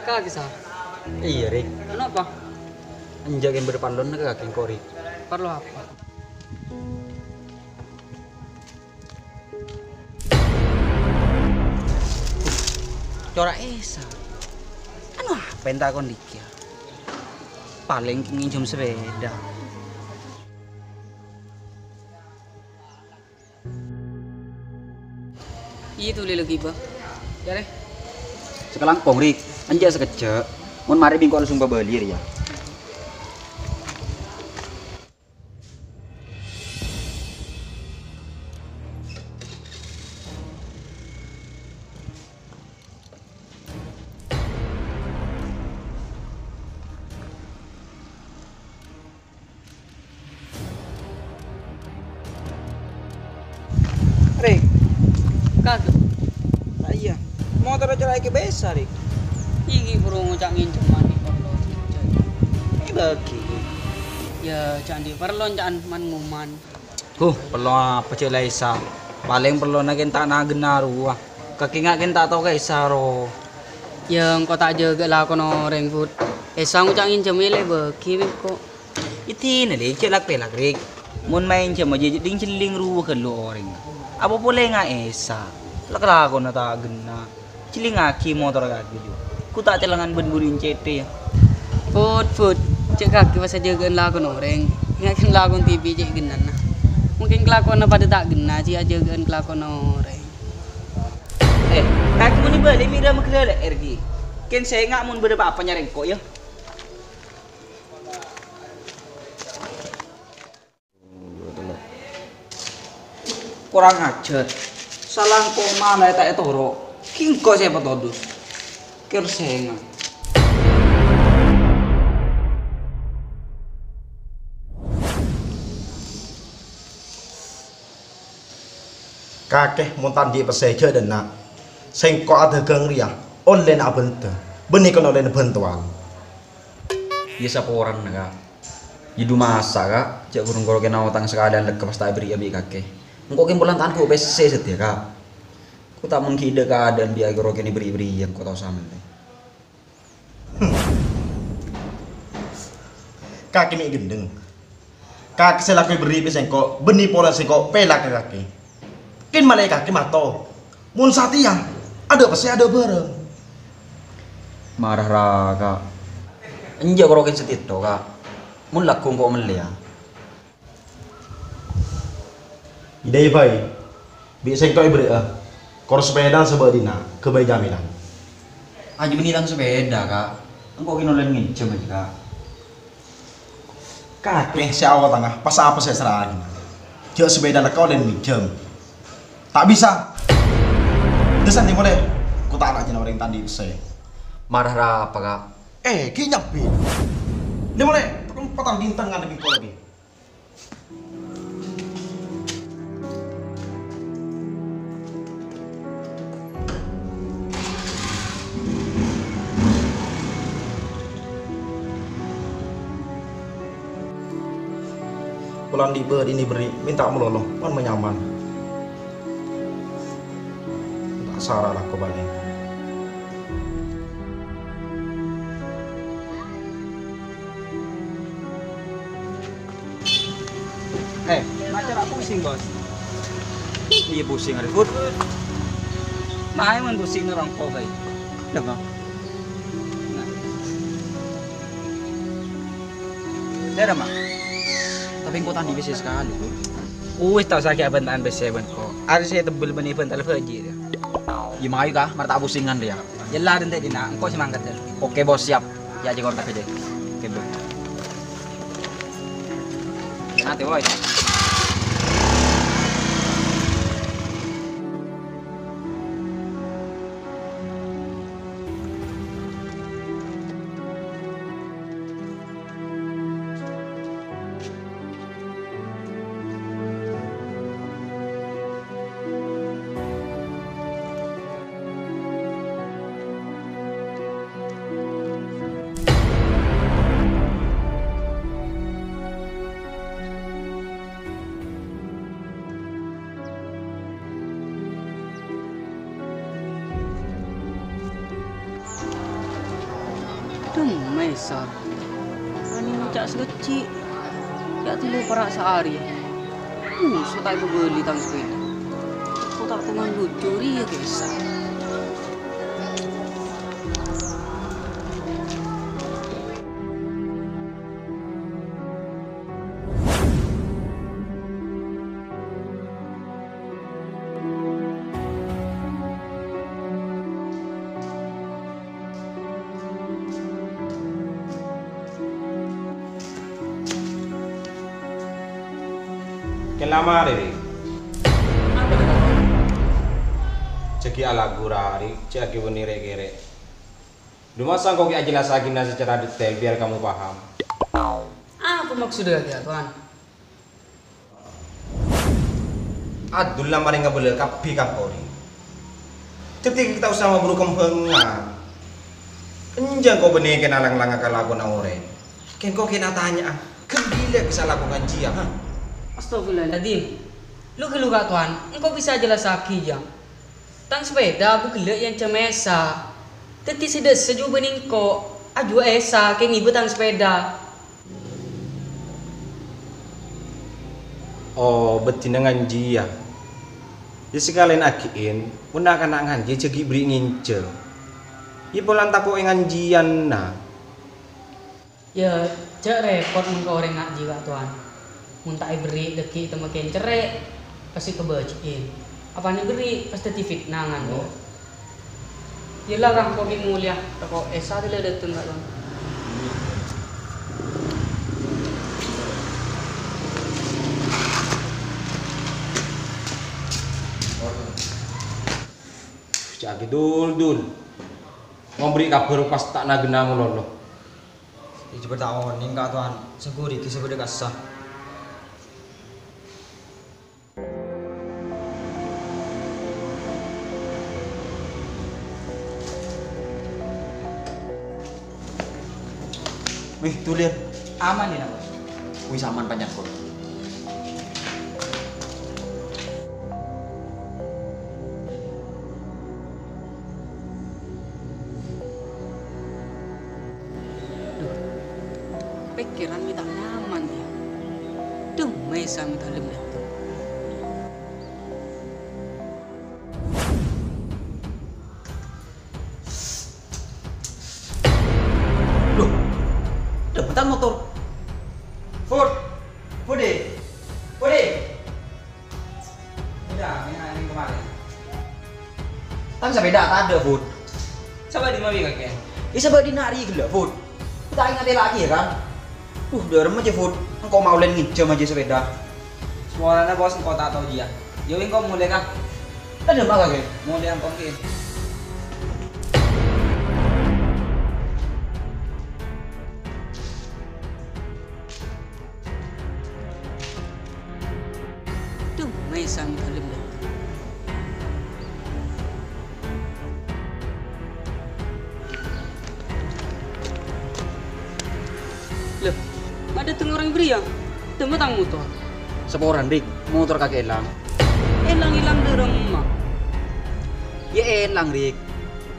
Kaki sah. Iya, Rik. Kenapa? Anjak yang berpalon ke kaki kori. Perlu apa? Corak Esa. Anu apa yang takon dikya? Paling nginjem sepeda. Itu lagi bah. Ya deh. Sekarang kongrik, anjak sekejap. Mun mari bingkok langsung babalir ya. Rik, Kaki. nah iya. Motor aja lagi besar, Rik. Iki bro ngocak nginjem mandi perlu. Ini bagi. Ya candi perlu jangan man nguman. Perlu apa cek Laisa? Paling perlu nakin tak nagen naruah. Kaki ngakin tak tau kayak saro. Yang kau tak jaga lah kono ring food. Sang ngocak nginjem ile bagi kok. Iti na Rik, cek lak pelak Rik. Mun main cema jadi ding ciling ruah ke lo orang. Apa boleh nggak esa? Lak lakon na tak gena. Ciling aki motor kaki juga. Ku tak celangan ben burin cete ya. Food. Cek kaki pas jaga lah kono ring. Ngakin lah kon TV cek genan nah. Mungkin kelakon pada tak gena sih aja gen kelakon orang. Kaki mun balik mira makrela RG. Ken saya nggak mun berapa apa nyareng kok ya. Kurang ajar. Salah kok mana tak etoro. Kingko siapa todus. Kersenga. Kakek montan di peseja dan nak sengko ada gengria online abente benih kan online bantuan Ya siapa orang naga. Jidu masa kak. Cek burung koro kena otang sekalian lek pas tak beri abi kakek. Engkau kem bulan tanku PC setia kak. Ku tak mengkide keadaan biar koro kene beri yang kau tahu sama. kakek mi gendeng kakek selaku beri sengko benih pola sengko pelak ke kakek kin malai kakek mato mun satya ada pasti ada bareng Marah raka. Enjak koro ken setit to kak. Mun laku kok melia. idai bayi bi sengko beri kor sepeda sebadina kebaik jaminan Aja benitang sepeda kak. Engkau kini oleh nginjem aja kak. kakek si awal tengah pas apa saya serang jauh sepeda lekau dan minjem tak bisa desan nih boleh ku tak anak orang tadi saya Marah rapa kak. kinyak bi dia boleh petang bintang ngadepin kau lagi bulan di ber ini beri minta meloloh kan menyaman tak sarah lah kau balik Macam aku pusing bos. Iya pusing ada food. Nah emang pusing orang kau baik. Udah bang. Nah. Ada mak. Tapi kau tadi bisa sekali tuh. Tak sakit bentan besi kau. Ada saya tebel bani bentan lagi dia. Gimana kah? Marta pusingan dia. Jelas dan tadi nak. Engkau semangat je. Oke bos siap. Ya jangan tak kerja. Oke bos. Nanti boy. Mesar. Ani macak sekecil. Ya tulu perak sehari. So tak ibu beli tang sepeda. Kau tak teman lucu ria kisah. Lama deh, ceki ala gurari, ceki benire kere. Duma sang kau kia jelasakin secara detail biar kamu paham. Apa maksudnya ya tuan? Adul lama nggak boleh kapi kapori. Ketika kita usah memburu kempengan, enjang kau benih kena lang-lang kalau na ore. Ken kau kena tanya, kembali bisa lakukan jia, ha? Astagfirullahaladzim. Lu gak tuan, engkau bisa jelas lagi jang. Tang sepeda bu gelek yang cemesa. Teti sedes seju bening ko. Aju esa ke ngibu tang sepeda. Oh, betina ngaji ya. Ya sekalian akiin, puna kana ngaji cegi beri ngince. Ya polan tako ngajian na. Ya, cek repot engkau orang ngaji gak tuan. Muntah beri deki temakin cerai pasti kebajikin. Apa nih beri pasti fitnangan lo. Yelah kang kau mulia, kau esa tidak datang gak tuan. Jadi dul. Mau beri kabar pas tak nagena mulolo. Iki bertahun ning kak tuan, seguri kisah beda kasah. Wih, tuh lihat. Aman ya nak. Wih, saman panjang kok. Pikiran minta nyaman ya. Duh, mesa minta lemah. Loh, dapetan motor. Ford, Bude. Udah, ini kemarin. Tang sepeda tak ada, Ford. Coba di mobil kakek. Isa ba dinari gila, Ford? Kita ingat lagi ya kan? Udah rem aja, Ford. Engkau mau len nginjem aja sepeda. Suaranya bos engkau tak tahu dia. Yo engkau mulai kah? Ada apa kakek? Mulai yang kongkin. Duh, mesa minta lemah. Loh, ada tengah orang beri yang tang motor. Seporan, Dik. Motor kakek elang. Hilang di rumah. Ya elang, Dik.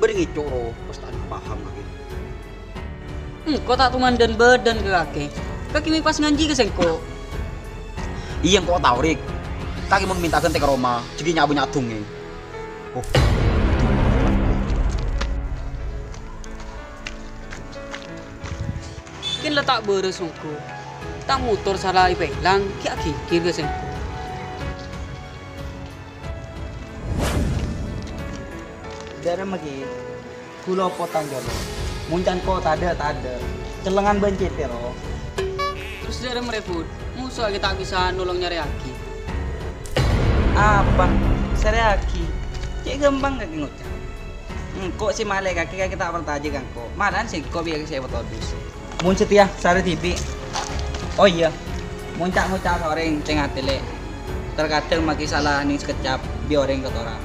Beringi coro, pas tak paham lagi. Kau tak tuman dan badan ke kaki. Kaki mi pas ngaji ke sengko. Iya, kau tahu, Rik. Kaki mau minta ganti ke Roma, jadi nyabu nyatung nih. Oh. Kin letak beres sungku. Tak motor salah ipelang, kia kikir ke sengko. Dari magi, kulo potang jolo. Muncan ko tada. Celengan bencet pero. Terus dari mereput, musuh kita bisa nolong nyari aki. Apa? Seriaki. Cek gampang kaki ngucap. Kok si malek kaki kita pertaji kan kok. Maran sih kok biar saya otodus. Muncet ya, sari TV. Oh iya. Muncak-muncak orang tengah tele. Terkadang maki salah nih sekejap bi orang kotoran.